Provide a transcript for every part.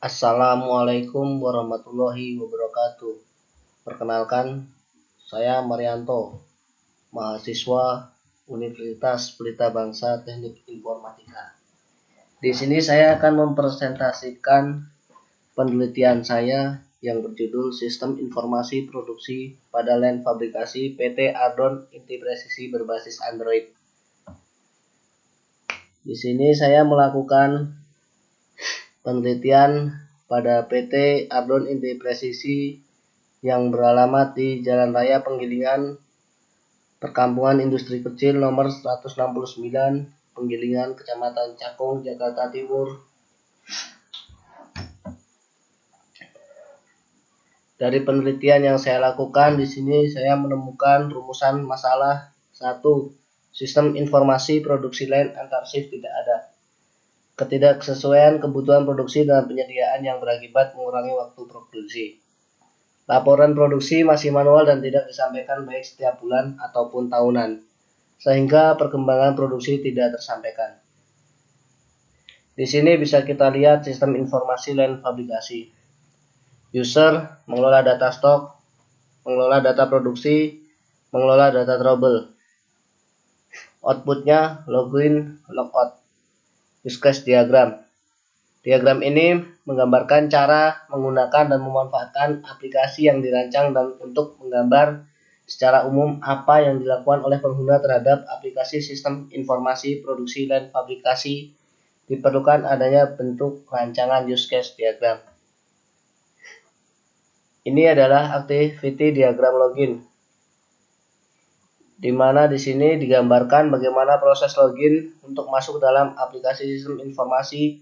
Assalamualaikum warahmatullahi wabarakatuh. Perkenalkan, saya Marianto, mahasiswa Universitas Pelita Bangsa Teknik Informatika. Di sini saya akan mempresentasikan penelitian saya yang berjudul Sistem Informasi Produksi pada Line Fabrikasi PT Ardon Inti Presisi berbasis Android. Di sini saya melakukan penelitian pada PT Ardon Inti Presisi yang beralamat di Jalan Raya Penggilingan, Perkampungan Industri Kecil nomor 169, Penggilingan, Kecamatan Cakung, Jakarta Timur. Dari penelitian yang saya lakukan di sini saya menemukan rumusan masalah 1. Sistem informasi produksi line antar shift tidak ada. Ketidaksesuaian kebutuhan produksi dengan penyediaan yang berakibat mengurangi waktu produksi. Laporan produksi masih manual dan tidak disampaikan baik setiap bulan ataupun tahunan, sehingga perkembangan produksi tidak tersampaikan. Di sini bisa kita lihat sistem informasi line fabrikasi. User mengelola data stok, mengelola data produksi, mengelola data trouble. Outputnya login, logout. Use case diagram. Diagram ini menggambarkan cara menggunakan dan memanfaatkan aplikasi yang dirancang dan untuk menggambar secara umum apa yang dilakukan oleh pengguna terhadap aplikasi sistem informasi produksi dan fabrikasi. Diperlukan adanya bentuk rancangan use case diagram. Ini adalah activity diagram login, di mana di sini digambarkan bagaimana proses login untuk masuk dalam aplikasi sistem informasi,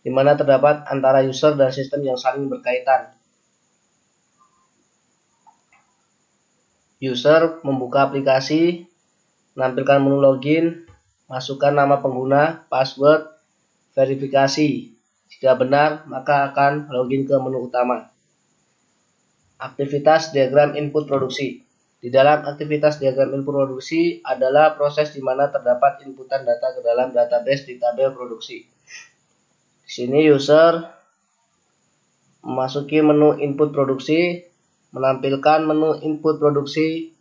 di mana terdapat antara user dan sistem yang saling berkaitan. User membuka aplikasi, menampilkan menu login, masukkan nama pengguna, password, verifikasi. Jika benar, maka akan login ke menu utama. Aktivitas diagram input produksi. Di dalam aktivitas diagram input produksi adalah proses di mana terdapat inputan data ke dalam database di tabel produksi. Di sini user memasuki menu input produksi, menampilkan menu input produksi,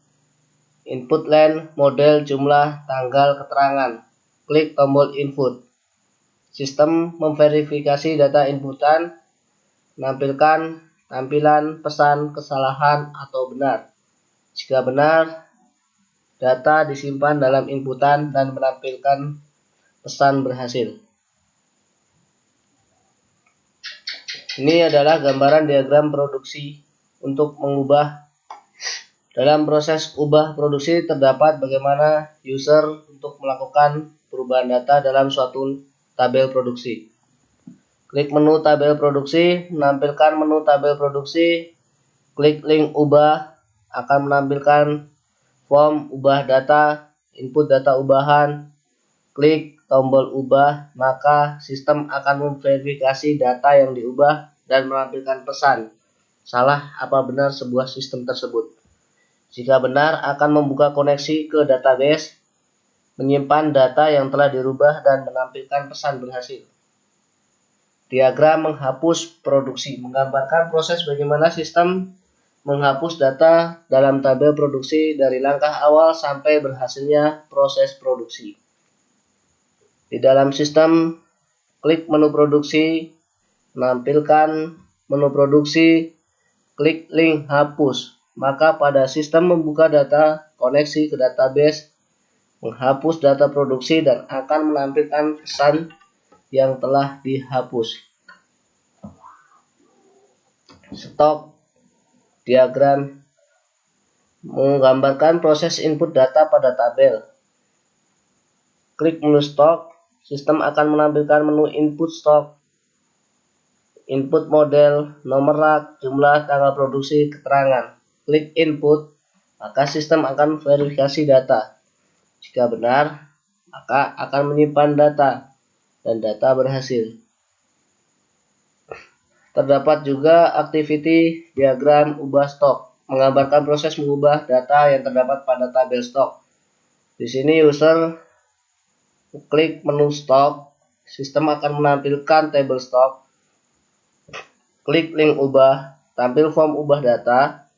input line, model, jumlah, tanggal, keterangan. Klik tombol input. Sistem memverifikasi data inputan, menampilkan tampilan pesan kesalahan atau benar. Jika benar, data disimpan dalam inputan dan menampilkan pesan berhasil. Ini adalah gambaran diagram produksi untuk mengubah. Dalam proses ubah produksi terdapat bagaimana user untuk melakukan perubahan data dalam suatu tabel produksi. Klik menu tabel produksi, menampilkan menu tabel produksi, klik link ubah, akan menampilkan form ubah data, input data ubahan, klik tombol ubah, maka sistem akan memverifikasi data yang diubah dan menampilkan pesan salah apa benar sebuah sistem tersebut. Jika benar, akan membuka koneksi ke database, menyimpan data yang telah dirubah dan menampilkan pesan berhasil. Diagram menghapus produksi menggambarkan proses bagaimana sistem menghapus data dalam tabel produksi dari langkah awal sampai berhasilnya proses produksi. Di dalam sistem, klik menu produksi, menampilkan menu produksi, klik link hapus. Maka pada sistem membuka data, koneksi ke database, menghapus data produksi dan akan menampilkan pesan yang telah dihapus. Stop diagram menggambarkan proses input data pada tabel. Klik menu stok, sistem akan menampilkan menu input stok, input model, nomor rak, jumlah, tanggal produksi, keterangan. Klik input, maka sistem akan verifikasi data. Jika benar, maka akan menyimpan data dan data berhasil. Terdapat juga activity diagram ubah stok, menggambarkan proses mengubah data yang terdapat pada tabel stok. Di sini user klik menu stok, sistem akan menampilkan tabel stok. klik link ubah, tampil form ubah data,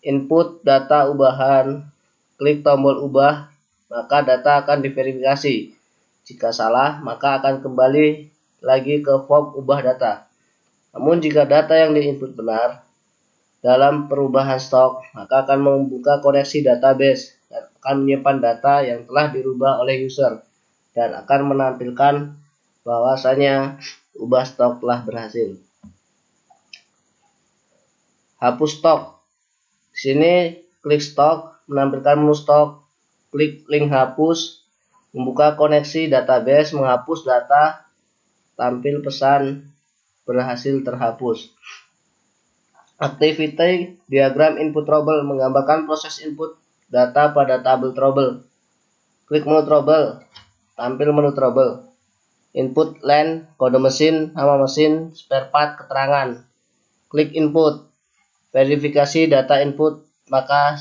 input data ubahan, klik tombol ubah, maka data akan diverifikasi. Jika salah, maka akan kembali lagi ke form ubah data. Namun jika data yang diinput benar dalam perubahan stok, maka akan membuka koneksi database dan akan menyimpan data yang telah dirubah oleh user dan akan menampilkan bahwasanya ubah stok telah berhasil. Hapus stok. Di sini klik stok, menampilkan menu stok, klik link hapus, membuka koneksi database, menghapus data, tampil pesan berhasil terhapus. Activity diagram input trouble menggambarkan proses input data pada tabel trouble. Klik menu trouble, tampil menu trouble. Input LAN, kode mesin, nama mesin, spare part, keterangan. Klik input, verifikasi data input, maka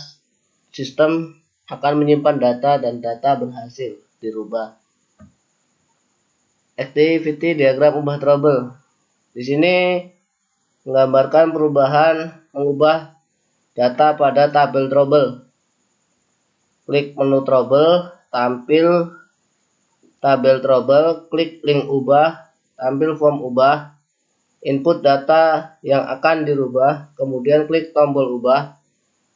sistem akan menyimpan data dan data berhasil dirubah. Activity diagram ubah trouble. Di sini menggambarkan perubahan mengubah data pada tabel trouble. Klik menu trouble, tampil tabel trouble, klik link ubah, tampil form ubah, input data yang akan dirubah, kemudian klik tombol ubah,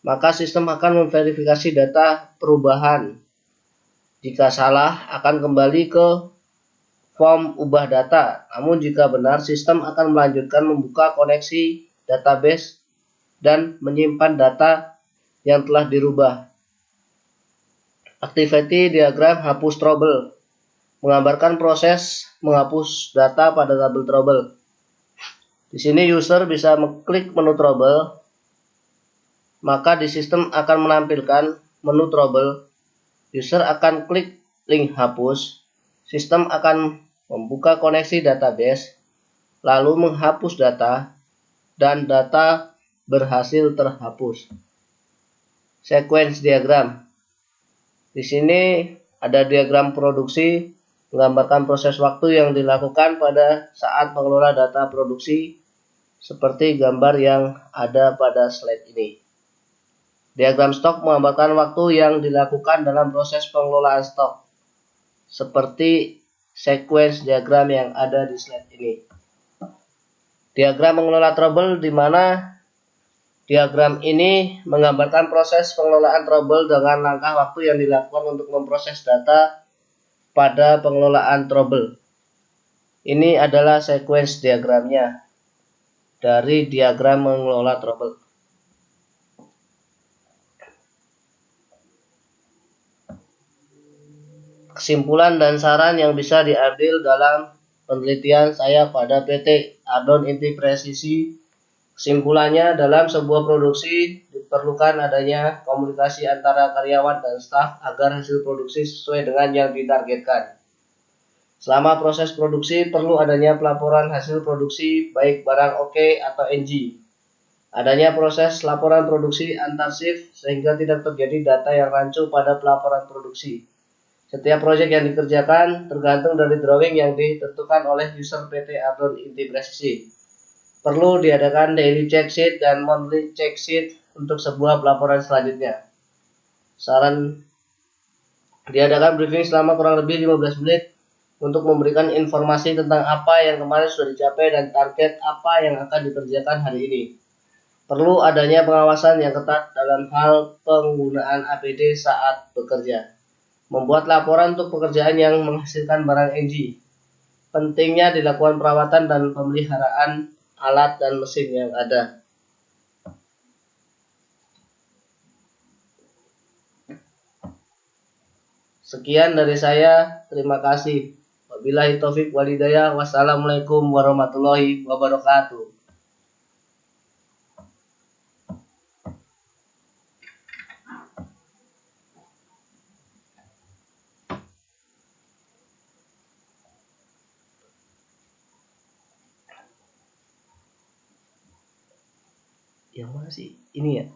maka sistem akan memverifikasi data perubahan. Jika salah, akan kembali ke form ubah data. Namun jika benar, sistem akan melanjutkan membuka koneksi database dan menyimpan data yang telah dirubah. Activity diagram hapus trouble menggambarkan proses menghapus data pada tabel trouble. Di sini user bisa mengklik menu trouble, maka di sistem akan menampilkan menu trouble. User akan klik link hapus, sistem akan membuka koneksi database, lalu menghapus data, dan data berhasil terhapus. Sequence diagram. Di sini ada diagram produksi menggambarkan proses waktu yang dilakukan pada saat mengelola data produksi seperti gambar yang ada pada slide ini. Diagram stok menggambarkan waktu yang dilakukan dalam proses pengelolaan stok seperti sequence diagram yang ada di slide ini. Diagram mengelola trouble, di mana diagram ini menggambarkan proses pengelolaan trouble dengan langkah waktu yang dilakukan untuk memproses data pada pengelolaan trouble. Ini adalah sequence diagramnya dari diagram mengelola trouble. Kesimpulan dan saran yang bisa diambil dalam penelitian saya pada PT Ardon Inti Presisi. Kesimpulannya, dalam sebuah produksi diperlukan adanya komunikasi antara karyawan dan staf agar hasil produksi sesuai dengan yang ditargetkan. Selama proses produksi perlu adanya pelaporan hasil produksi baik barang OK atau NG. Adanya proses laporan produksi antar shift sehingga tidak terjadi data yang rancu pada pelaporan produksi. Setiap proyek yang dikerjakan tergantung dari drawing yang ditentukan oleh user PT Ardon Inti Presisi. Perlu diadakan daily check sheet dan monthly check sheet untuk sebuah pelaporan selanjutnya. Saran, diadakan briefing selama kurang lebih 15 menit untuk memberikan informasi tentang apa yang kemarin sudah dicapai dan target apa yang akan dikerjakan hari ini. Perlu adanya pengawasan yang ketat dalam hal penggunaan APD saat bekerja. Membuat laporan untuk pekerjaan yang menghasilkan barang NG. Pentingnya dilakukan perawatan dan pemeliharaan alat dan mesin yang ada. Sekian dari saya, terima kasih. Wabillahi taufik walhidayah. Wassalamualaikum warahmatullahi wabarakatuh. Yang mana sih? Ini ya.